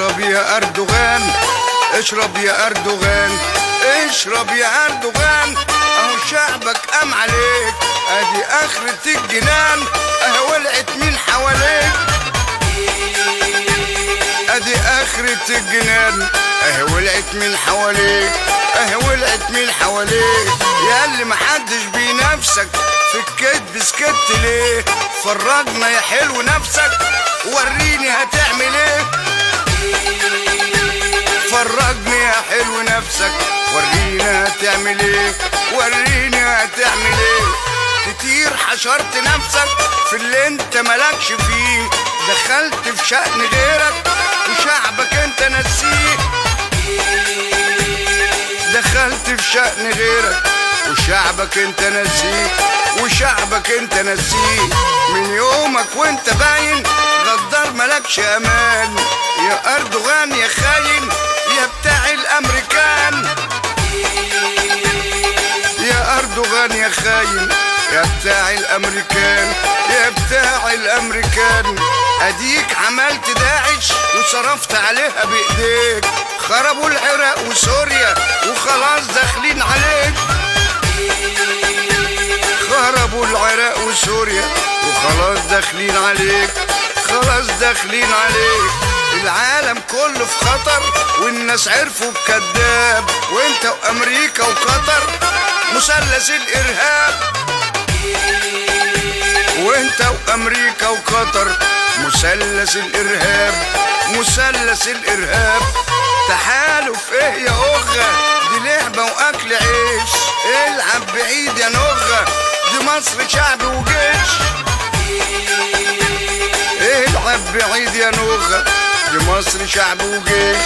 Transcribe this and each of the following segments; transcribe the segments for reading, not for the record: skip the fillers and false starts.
اشرب يا أردوغان، اشرب يا أردوغان، اشرب يا أردوغان، اهو شعبك قام عليك، ادي اخرة الجنان، اهو ولعت من حواليك، ادي اخرة الجنان، اهو ولعت من حواليك، اهو ولعت من حواليك، يا اللي محدش بينافسك في الكدب سكت ليه؟ فرجنا يا حلو نفسك وريني هتعمل ايه؟ فرجني يا حلو نفسك ورينا هتعمل ايه؟ وريني هتعمل ايه؟ كتير حشرت نفسك في اللي انت مالكش فيه، دخلت في شأن غيرك وشعبك انت نسيه، دخلت في شأن غيرك وشعبك انت نسيه، وشعبك انت نسيه، من يومك وانت باين غدار مالكش امان، يا أردوغان يا خاين يا بتاع الامريكان، يا أردوغان يا خاين يا بتاع الامريكان، يا بتاع الامريكان، اديك عملت داعش وصرفت عليها بايديك، خربوا العراق وسوريا وخلاص داخلين عليك، خربوا العراق وسوريا وخلاص داخلين عليك، خلاص داخلين عليك، العالم كله في خطر والناس عرفوا بكذاب، وانت وامريكا وقطر مثلث الارهاب، وانت وامريكا وقطر مثلث الارهاب، مثلث الارهاب، تحالف ايه يا اخه؟ دي لعبه واكل عيش، العب بعيد يا نغه، دي مصر شعب وجيش، العب بعيد يا نغه، دي مصر شعب وجيش،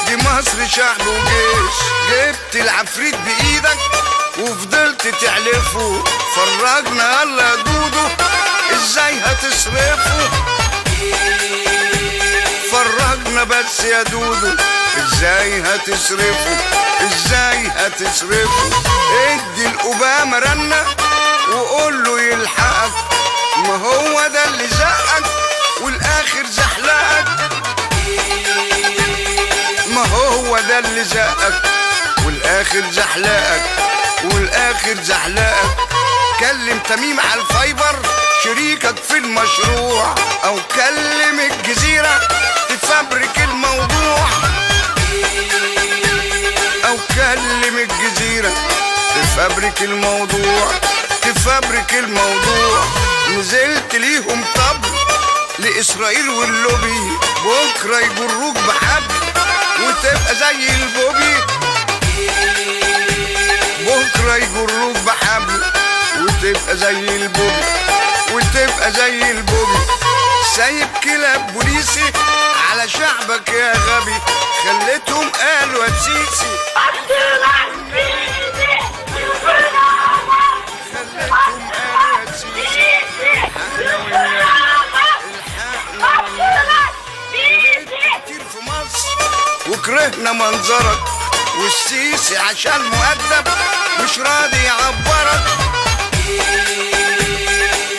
دي مصر شعب وجيش، جبت العفريت بايدك وفضلت تعلفه، فرجنا يلا يا دودو ازاي هتصرفه، فرجنا بس يا دودو ازاي هتصرفه، ازاي هتصرفه، ادي الأوباما رنة وقول له يلحقك، ما هو ده اللي زقك والاخر زحلقك، ما هو ده اللي زقك والاخر زحلقك، والاخر زحلقك، كلم تميم على الفايبر شريكك في المشروع، او كلم الجزيرة تفبرك الموضوع، او كلم الجزيرة تفبرك الموضوع، تفبرك الموضوع، نزلت ليهم طبل لإسرائيل واللوبي، بكرة يجروك بحبل وتبقى زي البوبي، بكرة يجروك بحبل وتبقى زي البوبي، وتبقى زي البوبي، سايب كلاب بوليسي على شعبك يا غبي، خليتهم قالوا يا سيسي، خليتهم قالوا يا سيسي، كتير في مصر وكرهنا منظرك، والسيسي عشان مؤدب مش راضي يعبرك،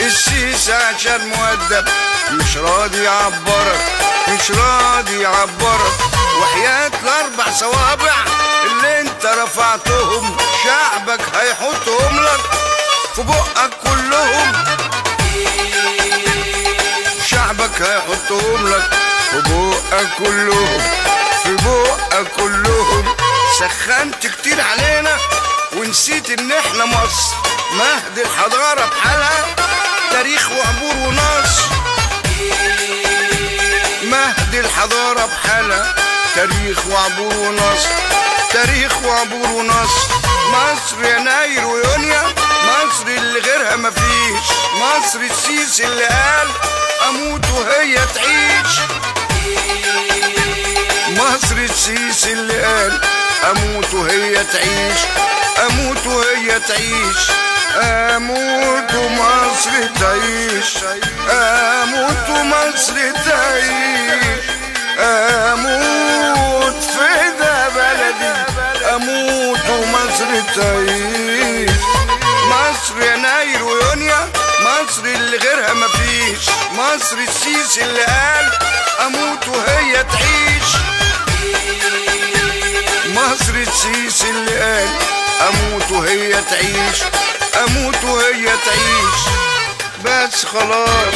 السيسي عشان مؤدب مش راضي يعبرك، مش راضي يعبرك، وحياة الاربع صوابع اللي انت رفعتهم شعبك هيحطهم لك في بقك كلهم، شعبك هيحطهم لك في بقك كلهم، في بقك كلهم، سخنت كتير علينا ونسيت ان احنا مصر، مهد الحضارة بحالها تاريخ وعبور ونص، مهد الحضارة بحالها تاريخ وعبور ونص، تاريخ وعبور ونص، مصر يناير ويونيو، مصر اللي غيرها مفيش، مصر السيسي اللي قال اموت وهي تعيش، مصر السيسي اللي قال اموت وهي تعيش، اموت وهي تعيش، اموت ومصر تعيش، اموت ومصر تعيش، اموت فدا بلدي، اموت ومصر تعيش، مصر يناير ويونيو، مصر اللي غيرها مفيش، مصر السيسي اللي قال اموت وهي تعيش. السيسي اللي قال اموت وهي تعيش، اموت وهي تعيش. بس خلاص